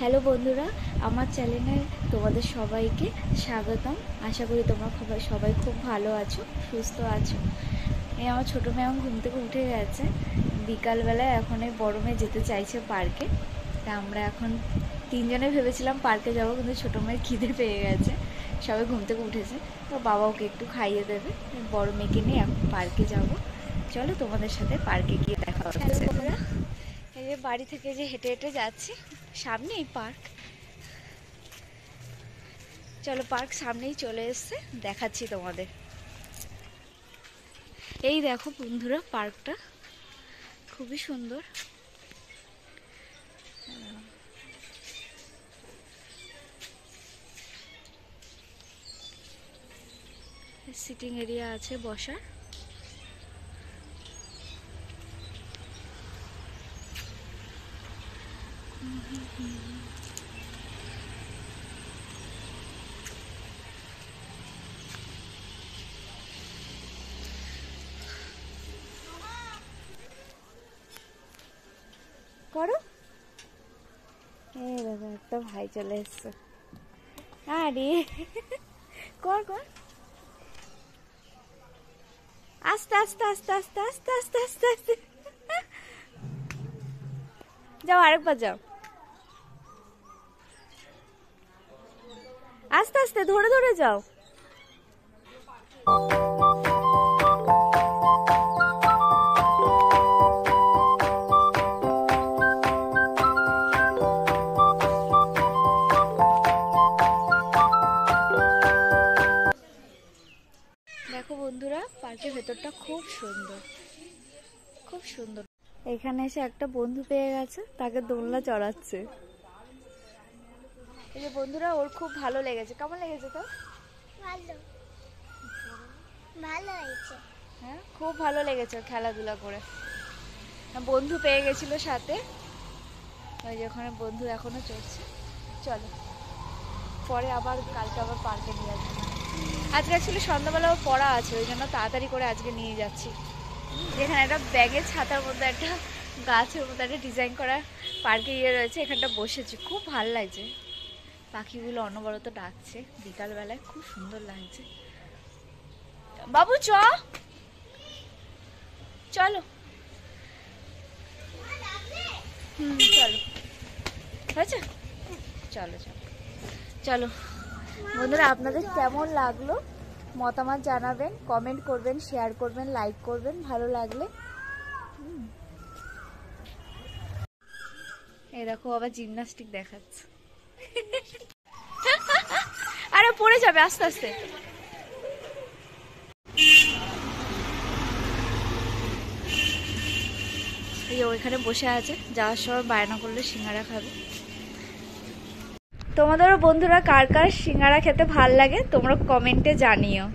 Hello বন্ধুরা, আমার চ্যানেলে তোমাদের সবাইকে স্বাগতম। আশা করি তোমরা সবাই খুব ভালো আছো, সুস্থ আছো। এই আমার ছোটো মেয়ে ঘুম থেকে উঠে গেছে বিকালবেলায়। এখন এই বড় মেয়ে যেতে চাইছে পার্কে। তা আমরা এখন তিনজনে ভেবেছিলাম পার্কে যাবো, কিন্তু ছোটো মেয়ের খিদে পেয়ে গেছে, সবাই ঘুম থেকে উঠেছে। তো বাবা ওকে একটু খাইয়ে দেবে, বড় মেয়েকে নিয়ে এখন পার্কে যাব। চলো তোমাদের সাথে পার্কে গিয়ে দেখা হচ্ছে। বন্ধুরা, এই যে বাড়ি থেকে যে হেঁটে হেঁটে যাচ্ছি, সামনেই পার্ক। চলো, পার্ক সামনেই চলে এসছে, দেখাচ্ছি তোমাদের। এই দেখো বন্ধুরা, পার্কটা খুবই সুন্দর। সিটিং এরিয়া আছে বসার। করো, এই দেখো একটা ভাই চলে এসছে। আরে কর কর, আস্তে আস্তে আস্তে আস্তে আস্তে আস্তে আস্তে আস্তে যাও, আরেকবার যাও, আস্তে আস্তে ধরে ধরে যাও। দেখো বন্ধুরা, পার্কের ভেতরটা খুব সুন্দর, খুব সুন্দর। এখানে এসে একটা বন্ধু পেয়ে গেছে, তাকে দোলনা চড়াচ্ছে। এই যে বন্ধুরা, ওর খুব ভালো লেগেছে। কেমন লেগেছে তো? ভালো, ভালো হয়েছে। হ্যাঁ, খুব ভালো লেগেছে খেলাধুলা করে। বন্ধু পেয়ে গেছিল সাথে, ওই যে ওখানে বন্ধু এখনো চড়ছে। চলো, পরে আবার কালকে আবার পার্কে নিয়ে আসবো। আজকে অ্যাকচুয়ালি সন্ধ্যাবেলাও পড়া আছে, ওই জন্য তাড়াতাড়ি করে আজকে নিয়ে যাচ্ছি। যেখানে একটা ব্যাগের ছাতার মধ্যে একটা গাছের মধ্যে একটা ডিজাইন করা পার্কে রয়েছে, এখানটা বসেছি, খুব ভালো লাগছে। পাখিগুলো অনবরত ডাকছে বিকালবেলায়, খুব সুন্দর লাগছে। বাবু চলো, চলো চলো, হয়েছে, চলো চলো চলো। বন্ধুরা, আপনাদের কেমন লাগলো মতামত জানাবেন, কমেন্ট করবেন, শেয়ার করবেন, লাইক করবেন ভালো লাগলে। এই দেখো আবার জিমনাস্টিক দেখাচ্ছে। আরে পড়ে যাবে, আস্তে আস্তে। এই যে ওইখানে বসে আছে, যাওয়ার সময় বায়না করলে সিঙ্গারা খাবে। তোমাদেরও বন্ধুরা কার কার সিঙ্গারা খেতে ভাল লাগে তোমরা কমেন্টে জানিও।